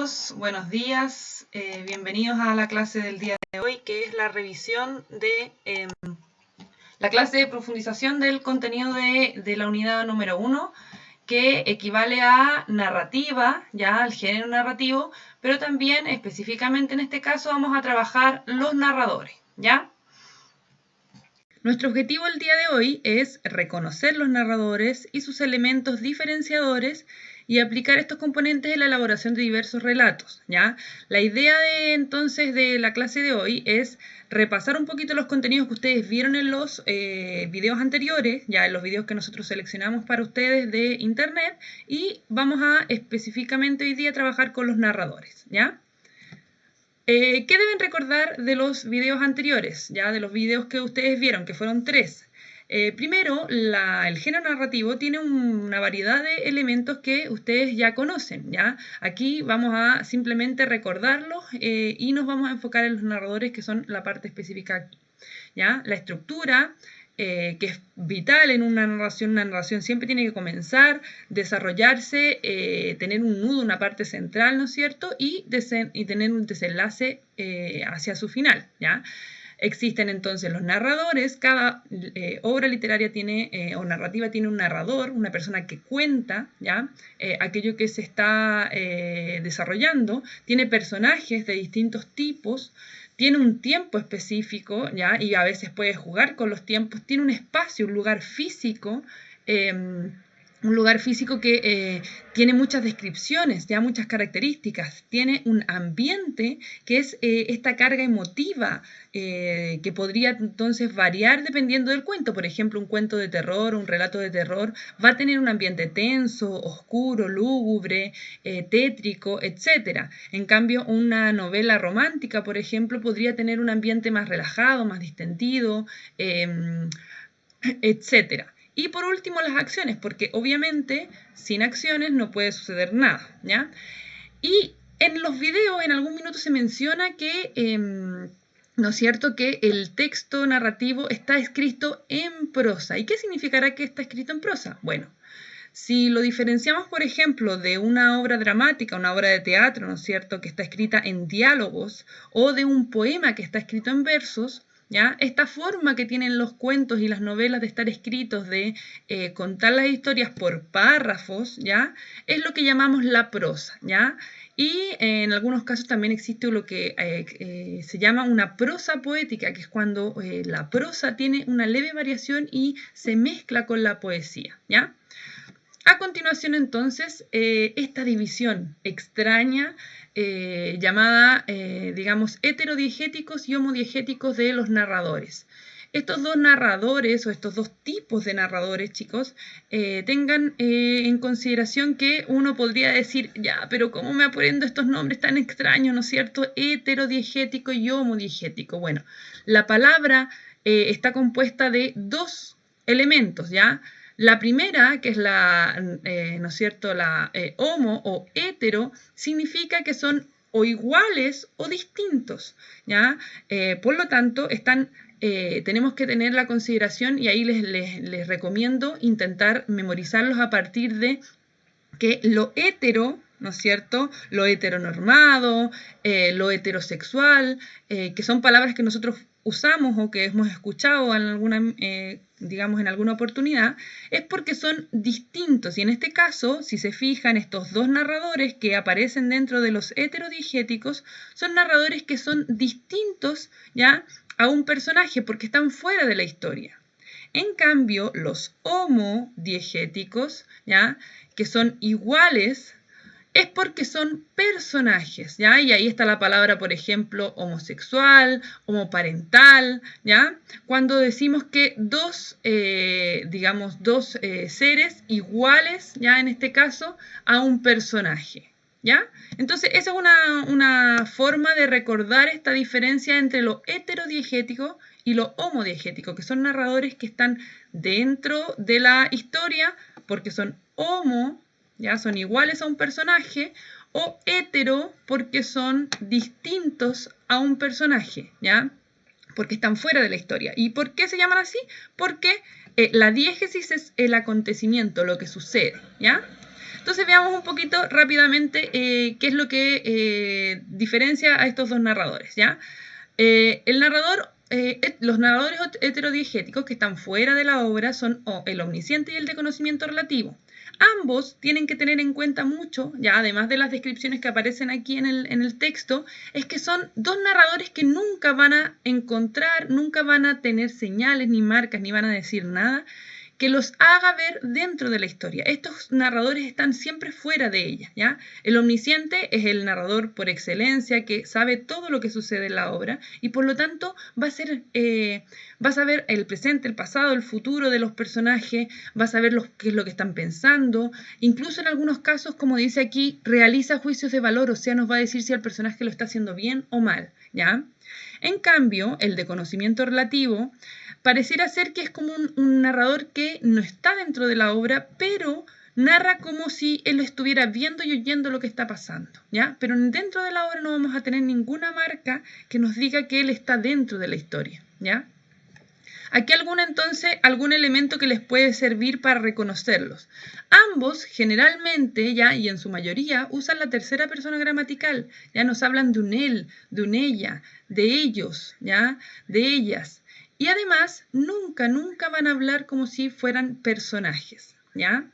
chicos, buenos días, bienvenidos a la clase del día de hoy, que es la revisión de la clase de profundización del contenido de la unidad número 1, que equivale a narrativa, ya al género narrativo, pero también específicamente en este caso vamos a trabajar los narradores, ¿ya? Nuestro objetivo el día de hoy es reconocer los narradores y sus elementos diferenciadores y aplicar estos componentes en la elaboración de diversos relatos, ¿ya? La idea entonces de la clase de hoy es repasar un poquito los contenidos que ustedes vieron en los videos anteriores, ya en los videos que nosotros seleccionamos para ustedes de internet, y vamos a específicamente hoy día trabajar con los narradores, ¿ya? ¿Qué deben recordar de los videos anteriores? Ya de los videos que ustedes vieron, que fueron 3. Primero, el género narrativo tiene una variedad de elementos que ustedes ya conocen, ¿ya? Aquí vamos a simplemente recordarlos y nos vamos a enfocar en los narradores, que son la parte específica aquí, ¿ya? La estructura, que es vital en una narración siempre tiene que comenzar, desarrollarse, tener un nudo, una parte central, ¿no es cierto? Y tener un desenlace hacia su final, ¿ya? Existen entonces los narradores, cada obra literaria tiene, o narrativa tiene un narrador, una persona que cuenta, ¿ya? Aquello que se está desarrollando, tiene personajes de distintos tipos, tiene un tiempo específico, ¿ya? Y a veces puede jugar con los tiempos, tiene un espacio, un lugar físico, que tiene muchas descripciones, ya muchas características, tiene un ambiente que es esta carga emotiva que podría entonces variar dependiendo del cuento. Por ejemplo, un cuento de terror, un relato de terror, va a tener un ambiente tenso, oscuro, lúgubre, tétrico, etc. En cambio, una novela romántica, por ejemplo, podría tener un ambiente más relajado, más distendido, etc. Y por último, las acciones, porque obviamente sin acciones no puede suceder nada, ¿ya? Y en los videos, en algún minuto se menciona que, ¿no es cierto?, que el texto narrativo está escrito en prosa. ¿Y qué significará que está escrito en prosa? Bueno, si lo diferenciamos, por ejemplo, de una obra dramática, una obra de teatro, ¿no es cierto?, que está escrita en diálogos, o de un poema que está escrito en versos, ¿ya? Esta forma que tienen los cuentos y las novelas de estar escritos, de contar las historias por párrafos, ¿ya? Es lo que llamamos la prosa, ¿ya? Y en algunos casos también existe lo que se llama una prosa poética, que es cuando la prosa tiene una leve variación y se mezcla con la poesía, ¿ya? A continuación, entonces, esta división extraña llamada, digamos, heterodiegéticos y homodiegéticos de los narradores. Estos dos narradores o estos dos tipos de narradores, chicos, tengan en consideración que uno podría decir, ya, pero ¿cómo me aprendo estos nombres tan extraños, ¿no es cierto? Heterodiegético y homodiegético. Bueno, la palabra está compuesta de dos elementos, ¿ya? La primera, que es la, ¿no es cierto?, la homo o hetero, significa que son o iguales o distintos, ¿ya? Por lo tanto, tenemos que tener la consideración, y ahí les recomiendo intentar memorizarlos a partir de que lo hetero, ¿no es cierto?, lo heteronormado, lo heterosexual, que son palabras que nosotros usamos o que hemos escuchado en alguna, digamos, en alguna oportunidad, es porque son distintos. Y en este caso, si se fijan, estos dos narradores que aparecen dentro de los heterodiegéticos son narradores que son distintos, ¿ya?, a un personaje porque están fuera de la historia. En cambio, los homodiegéticos, ¿ya?, que son iguales, es porque son personajes, ¿ya? Y ahí está la palabra, por ejemplo, homosexual, homoparental, ¿ya? Cuando decimos que dos seres iguales, ¿ya?, en este caso, a un personaje, ¿ya? Entonces, esa es una forma de recordar esta diferencia entre lo heterodiegético y lo homodiegético, que son narradores que están dentro de la historia porque son homo, ya son iguales a un personaje, o hetero porque son distintos a un personaje, ¿ya? Porque están fuera de la historia. ¿Y por qué se llaman así? Porque la diégesis es el acontecimiento, lo que sucede, ¿ya? Entonces veamos un poquito rápidamente qué es lo que diferencia a estos dos narradores, ¿ya? Los narradores heterodiegéticos que están fuera de la obra son el omnisciente y el de conocimiento relativo. Ambos tienen que tener en cuenta mucho, ya además de las descripciones que aparecen aquí en el texto, es que son dos narradores que nunca van a encontrar, nunca van a tener señales ni marcas, ni van a decir nada que los haga ver dentro de la historia. Estos narradores están siempre fuera de ella, ¿ya? El omnisciente es el narrador por excelencia que sabe todo lo que sucede en la obra y por lo tanto va a saber el presente, el pasado, el futuro de los personajes, va a saber qué es lo que están pensando, incluso en algunos casos, como dice aquí, realiza juicios de valor, o sea, nos va a decir si el personaje lo está haciendo bien o mal, ¿ya? En cambio, el de conocimiento relativo pareciera ser que es como un narrador que no está dentro de la obra, pero narra como si él estuviera viendo y oyendo lo que está pasando, ¿ya? Pero dentro de la obra no vamos a tener ninguna marca que nos diga que él está dentro de la historia, ¿ya? Aquí algún elemento que les puede servir para reconocerlos. Ambos, generalmente, ya y en su mayoría, usan la tercera persona gramatical. Ya nos hablan de un él, de un ella, de ellos, ya, de ellas. Y además, nunca van a hablar como si fueran personajes, ¿ya?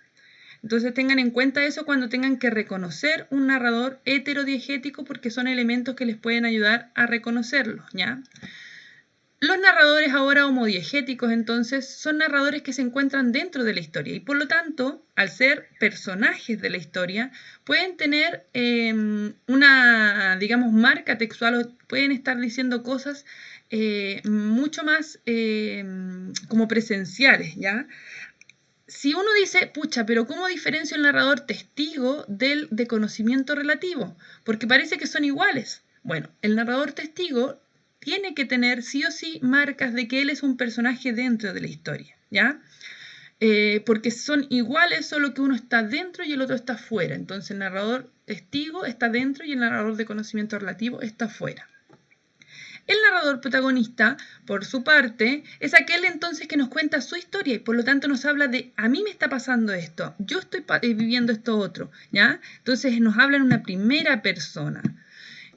Entonces tengan en cuenta eso cuando tengan que reconocer un narrador heterodiegético porque son elementos que les pueden ayudar a reconocerlo, ¿ya? Los narradores ahora homodiegéticos, entonces, son narradores que se encuentran dentro de la historia y por lo tanto, al ser personajes de la historia, pueden tener una, digamos, marca textual o pueden estar diciendo cosas mucho más como presenciales, ¿ya? Si uno dice, pucha, pero ¿cómo diferencio el narrador testigo del de conocimiento relativo? Porque parece que son iguales. Bueno, el narrador testigo tiene que tener sí o sí marcas de que él es un personaje dentro de la historia, ¿ya? Porque son iguales, solo que uno está dentro y el otro está fuera. Entonces el narrador testigo está dentro y el narrador de conocimiento relativo está fuera. El narrador protagonista, por su parte, es aquel entonces que nos cuenta su historia y por lo tanto nos habla de a mí me está pasando esto, yo estoy viviendo esto otro, ¿ya? Entonces nos habla en una primera persona.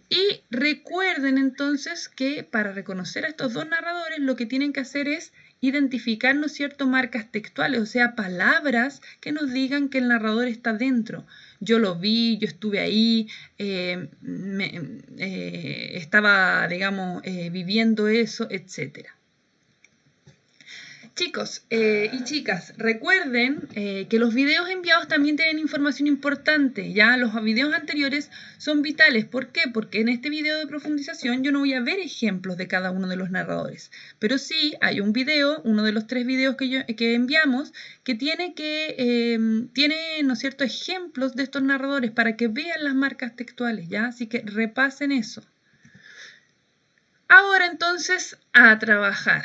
Y recuerden entonces que para reconocer a estos dos narradores lo que tienen que hacer es identificar, ¿no es cierto?, marcas textuales, o sea, palabras que nos digan que el narrador está dentro. Yo lo vi, yo estuve ahí, estaba, digamos, viviendo eso, etcétera. Chicos y chicas, recuerden que los videos enviados también tienen información importante. Ya los videos anteriores son vitales. ¿Por qué? Porque en este video de profundización yo no voy a ver ejemplos de cada uno de los narradores. Pero sí hay un video, uno de los 3 videos que enviamos, que tiene, ¿no es cierto?, ejemplos de estos narradores para que vean las marcas textuales. ¿Ya? Así que repasen eso. Ahora entonces a trabajar.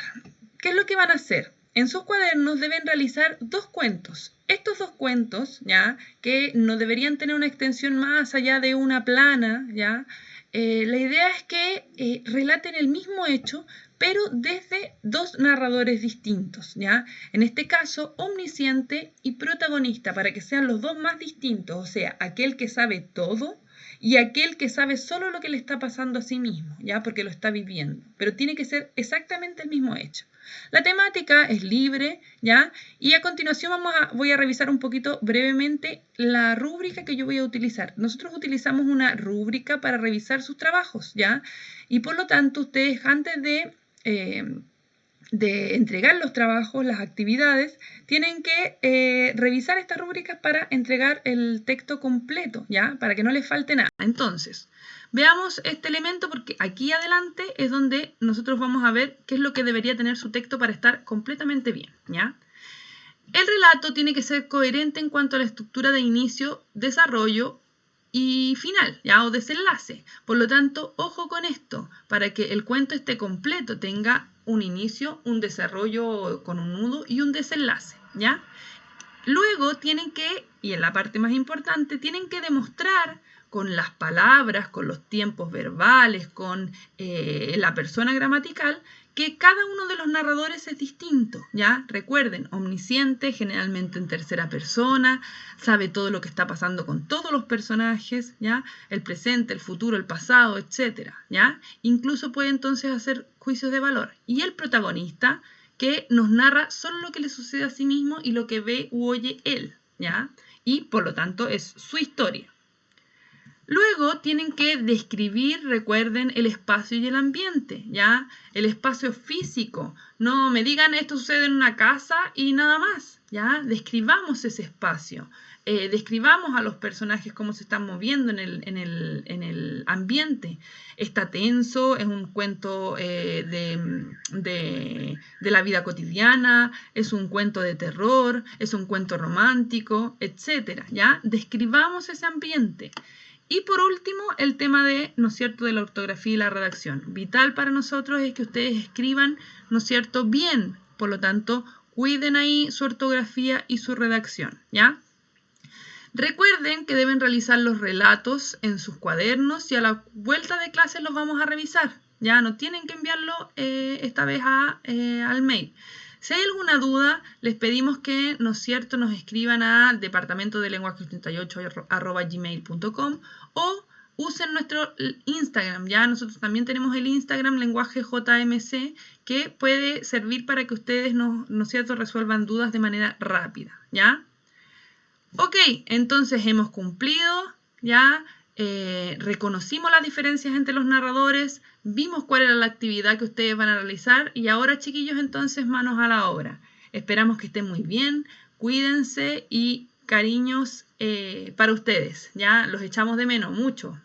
¿Qué es lo que van a hacer? En sus cuadernos deben realizar 2 cuentos. Estos 2 cuentos, ¿ya?, que no deberían tener una extensión más allá de una plana, ¿ya? La idea es que relaten el mismo hecho, pero desde 2 narradores distintos, ¿ya? En este caso, omnisciente y protagonista, para que sean los 2 más distintos, o sea, aquel que sabe todo y aquel que sabe solo lo que le está pasando a sí mismo, ¿ya? Porque lo está viviendo. Pero tiene que ser exactamente el mismo hecho. La temática es libre, ¿ya? Y a continuación voy a revisar un poquito brevemente la rúbrica que yo voy a utilizar. Nosotros utilizamos una rúbrica para revisar sus trabajos, ¿ya? Y por lo tanto, ustedes antes de entregar los trabajos, las actividades, tienen que revisar estas rúbricas para entregar el texto completo, ¿ya? Para que no les falte nada. Entonces, veamos este elemento porque aquí adelante es donde nosotros vamos a ver qué es lo que debería tener su texto para estar completamente bien, ¿ya? El relato tiene que ser coherente en cuanto a la estructura de inicio, desarrollo y final, ¿ya? O desenlace. Por lo tanto, ojo con esto, para que el cuento esté completo, tenga un inicio, un desarrollo con un nudo y un desenlace, ¿ya? Luego tienen que, y en la parte más importante, tienen que demostrar con las palabras, con los tiempos verbales, con la persona gramatical, que cada uno de los narradores es distinto, ¿ya? Recuerden, omnisciente, generalmente en tercera persona, sabe todo lo que está pasando con todos los personajes, ¿ya? El presente, el futuro, el pasado, etcétera, ¿ya? Incluso puede entonces hacer juicios de valor. Y el protagonista, que nos narra solo lo que le sucede a sí mismo y lo que ve u oye él, ¿ya? Y por lo tanto es su historia. Luego tienen que describir, recuerden, el espacio y el ambiente, ¿ya? El espacio físico. No me digan esto sucede en una casa y nada más, ¿ya? Describamos ese espacio. Describamos a los personajes cómo se están moviendo en el ambiente. Está tenso, es un cuento de la vida cotidiana, es un cuento de terror, es un cuento romántico, etc., ¿ya? Describamos ese ambiente. Y por último, el tema de, ¿no es cierto?, de la ortografía y la redacción. Vital para nosotros es que ustedes escriban, ¿no es cierto?, bien. Por lo tanto, cuiden ahí su ortografía y su redacción, ¿ya? Recuerden que deben realizar los relatos en sus cuadernos y a la vuelta de clase los vamos a revisar. Ya no tienen que enviarlo esta vez al mail. Si hay alguna duda, les pedimos que, ¿no es cierto?, nos escriban a departamento-de-lenguaje88@gmail.com o usen nuestro Instagram. Ya nosotros también tenemos el Instagram lenguaje JMC que puede servir para que ustedes, ¿no es cierto?, resuelvan dudas de manera rápida, ¿ya? Ok, entonces hemos cumplido, ya reconocimos las diferencias entre los narradores, vimos cuál era la actividad que ustedes van a realizar y ahora, chiquillos, entonces manos a la obra. Esperamos que estén muy bien, cuídense y cariños para ustedes, ya los echamos de menos mucho.